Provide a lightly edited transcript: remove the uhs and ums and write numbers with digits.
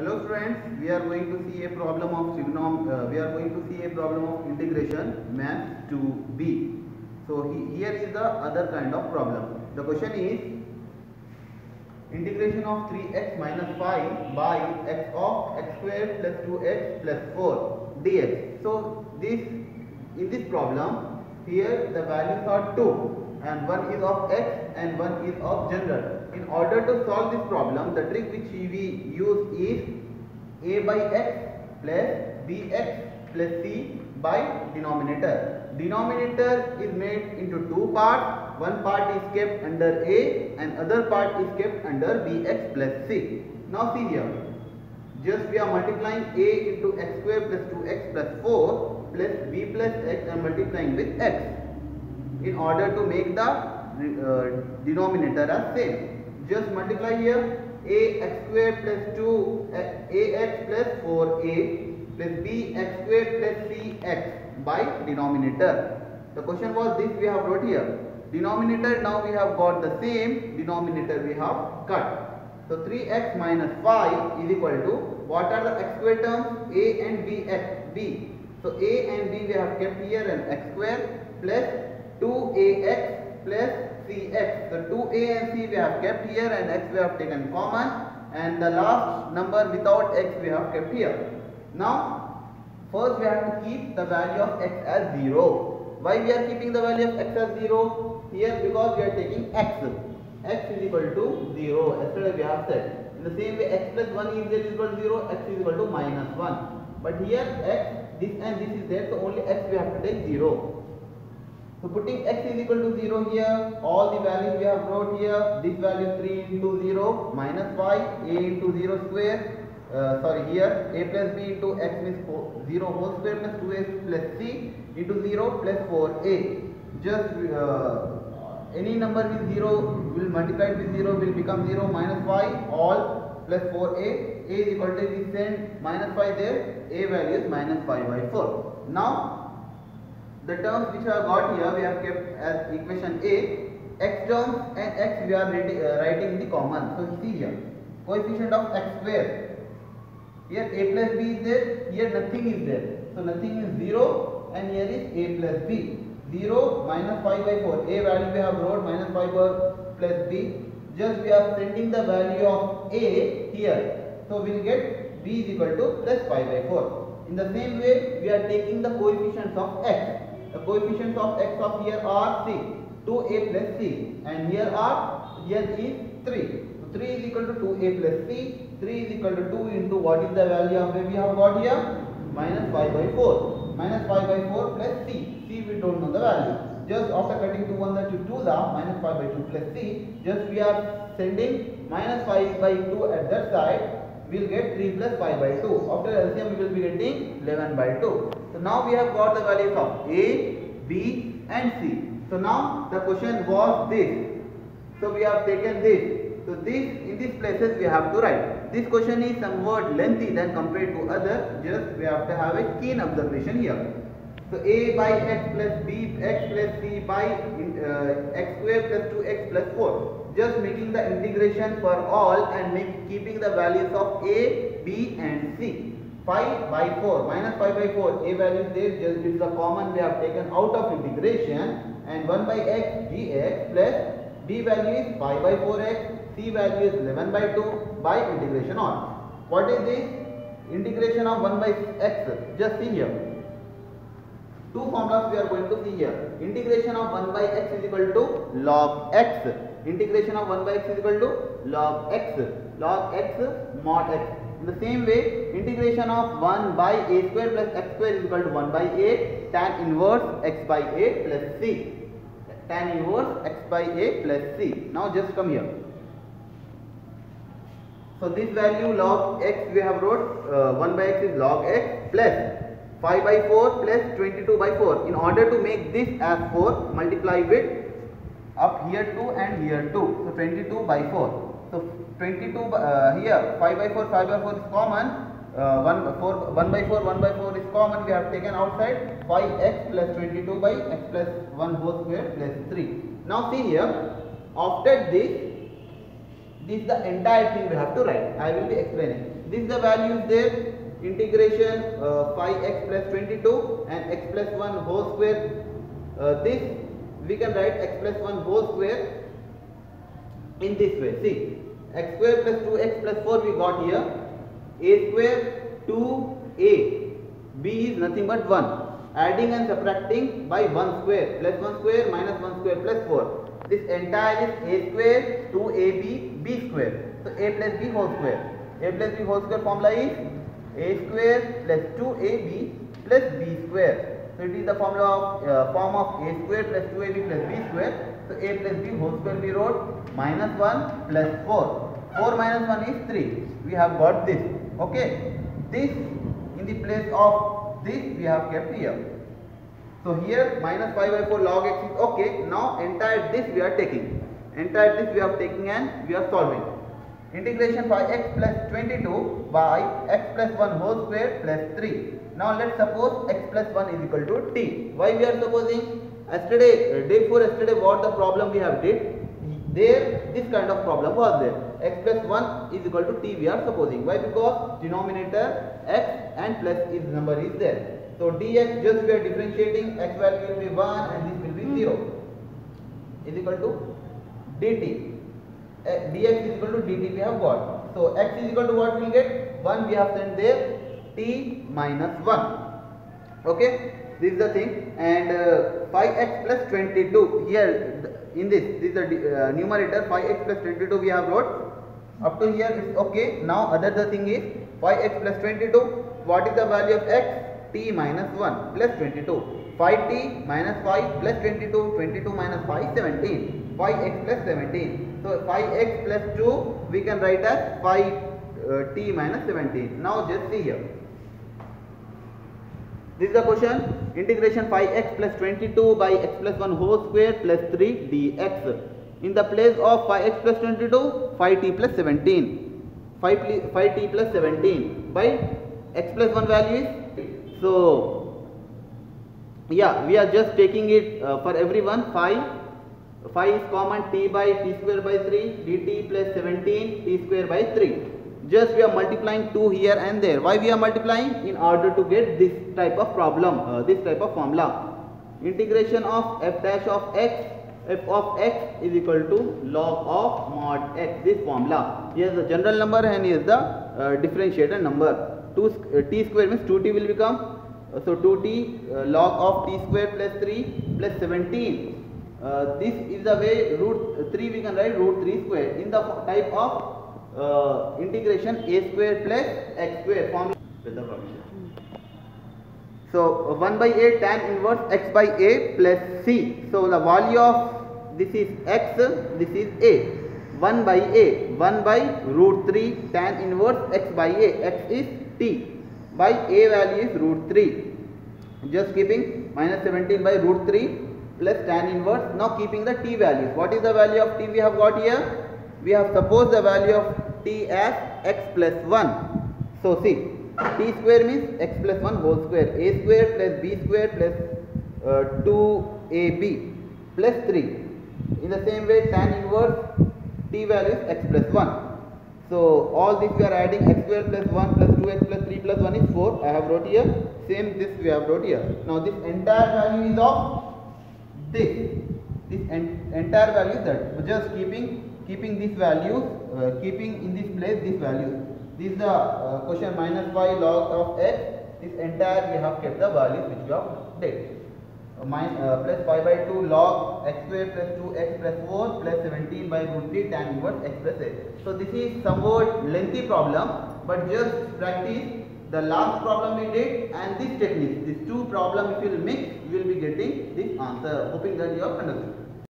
Hello friends, we are going to see a problem of integration math to b. So here is the other kind of problem. The question is integration of 3x minus 5 by x of x squared plus 2x plus 4 dx. So in this problem here the values are 2 and one is of x and one is of general. In order to solve this problem, the trick which we use is a by x plus bx plus c by denominator. Denominator is made into two parts. One part is kept under a and other part is kept under bx plus c. Now see here, just we are multiplying a into x square plus 2x plus 4 plus b plus x and multiplying with x in order to make the denominator as same. Just multiply here ax square plus 2ax plus 4a plus bx square plus cx by denominator. The question was this we have wrote here. Denominator now we have got the same, denominator we have cut. So 3x minus 5 is equal to, what are the x square terms? A and b. So a and b we have kept here and x square plus 2ax plus cx. So 2a and c we have kept here and x we have taken common and the last number without x we have kept here. Now first we have to keep the value of x as 0. Why we are keeping the value of x as 0? Here because we are taking x. X is equal to 0. Yesterday we have said. In the same way x plus 1 is there is equal to 0, x is equal to minus 1. But here x, this and this is there, so only x we have to take 0. So putting x is equal to 0 here, all the values we have wrote here, this value 3 into 0 minus 5, a into 0 square, here a plus b into x means 0 whole square plus 2x plus c into 0 plus 4a. Just any number with 0 will multiply with 0 will become 0 minus 5 all plus 4a. A is equal to, we send minus 5 there, a value is minus 5 by 4. Now the terms which I have got here we have kept as equation A. X terms and x we are writing the common. So see here, coefficient of x square. Here a plus b is there, here nothing is there. So nothing is 0 and here is a plus b. 0 minus 5 by 4. A value we have wrote minus 5 plus b. Just we are sending the value of a here. So we will get b is equal to plus 5 by 4. In the same way we are taking the coefficients of x. The coefficients of x of here are 2a plus c and here is 3. So 3 is equal to 2a plus c. 3 is equal to 2 into what is the value of a we have got here? Minus 5 by 4. Minus 5 by 4 plus c. C we don't know the value. Just after cutting 2 1 to 2 the minus 5 by 2 plus c. Just we are sending minus 5 by 2 at that side. We will get 3 plus 5 by 2. After LCM we will be getting 11 by 2. So now we have got the values of A, B and C. So now the question was this. So we have taken this. So this in these places we have to write. This question is somewhat lengthy than compared to other. Just we have to have a keen observation here. So a by x plus b x plus c by x square plus 2x plus 4. Just making the integration for all and keeping the values of a, b and c. 5 by 4 minus 5 by 4 a value is there, just is the common we have taken out of integration and 1 by x dx plus b value is 5 by 4x, c value is 11 by 2 by integration on. What is this? Integration of 1 by x. Just see here. Two formulas we are going to see here. Integration of 1 by x is equal to log x. Integration of 1 by x is equal to log x. Log x mod x. In the same way, integration of 1 by a square plus x square is equal to 1 by a tan inverse x by a plus c. Tan inverse x by a plus c. Now just come here. So this value log x we have wrote 1 by x is log x plus 5 by 4 plus 22 by 4. In order to make this as 4, multiply with up here 2 and here 2. So 22 by 4. So 22 here 5 by 4 is common. 1 by 4 is common. We have taken outside 5x plus 22 by x plus 1 whole square plus 3. Now see here. After this, this is the entire thing we have to write. I will be explaining. this the value is there, integration 5x plus 22 and x plus 1 whole square. This we can write x plus 1 whole square in this way. See, x square plus 2x plus 4 we got here, a square 2a, b is nothing but 1. Adding and subtracting by 1 square plus 1 square minus 1 square plus 4. This entire is a square 2ab b square. So a plus b whole square. A plus b whole square formula is a square plus 2ab plus b square. So it is the formula of form of a square plus 2ab plus b square. So a plus b whole square we wrote minus 1 plus 4. 4 minus 1 is 3. We have got this. Okay. This in the place of this we have kept here. So here minus 5 by 4 log x is okay. Now entire this we are taking. Entire this we are taking and we are solving. Integration by x plus 22 by x plus 1 whole square plus 3. Now let's suppose x plus 1 is equal to t. Why we are supposing? Yesterday, day before yesterday, what the problem we have did? There this kind of problem was there. X plus 1 is equal to t we are supposing. Why? Because denominator x and plus is number is there. So dx just we are differentiating, x value will be 1 and this will be 0 is equal to dt. Dx is equal to dt we have got. So x is equal to what we will get? 1 we have sent there, t minus 1. Okay, this is the thing. And 5x plus 22 here in this is the numerator. 5x plus 22 we have wrote. Up to here it's okay. Now other the thing is 5x plus 22. What is the value of x? T minus 1 plus 22. 5t minus 5 plus 22. 22 minus 5 17. 5x plus 17. So 5x plus 2 we can write as 5t minus 17. Now just see here. This is the question. Integration 5x plus 22 by x plus 1 whole square plus 3 dx. In the place of 5x plus 22, 5t plus 17. 5t plus 17 by x plus 1 value is. So yeah, we are just taking it for everyone. 5 is common, t by t square by 3 dt plus 17 t square by 3. Just we are multiplying 2 here and there. Why we are multiplying? In order to get this type of problem, this type of formula. Integration of f dash of x, f of x is equal to log of mod x. This formula. Here is the general number and here is the differentiated number. T square means 2t will become. So 2t log of t square plus 3 plus 17. This is the way root 3 we can write root 3 square in the type of integration a square plus x square formula. So 1 by a tan inverse x by a plus c. So the value of this is x, this is a. 1 by a, 1 by root 3 tan inverse x by a. X is t by a value is root 3. Just keeping minus 17 by root 3 plus tan inverse. Now keeping the t values. What is the value of t we have got here? We have supposed the value of t as x plus 1. So see, t square means x plus 1 whole square. A square plus b square plus 2ab plus 3. In the same way tan inverse t value is x plus 1. So all this we are adding, x square plus 1 plus 2x plus 3 plus 1 is 4. I have wrote here. Same this we have wrote here. Now this entire value is of this. This entire value is that. Just keeping this value, keeping in this place this value. This is the question minus 5 log of x. This entire we have kept the values which we have did. Plus 5 by 2 log x square plus 2x plus 4 plus 17 by root 3 tan inverse x plus a. So this is somewhat lengthy problem, but just practice the last problem we did and this technique. These two problems if you will mix, you will be getting this answer. Hoping that you have understood.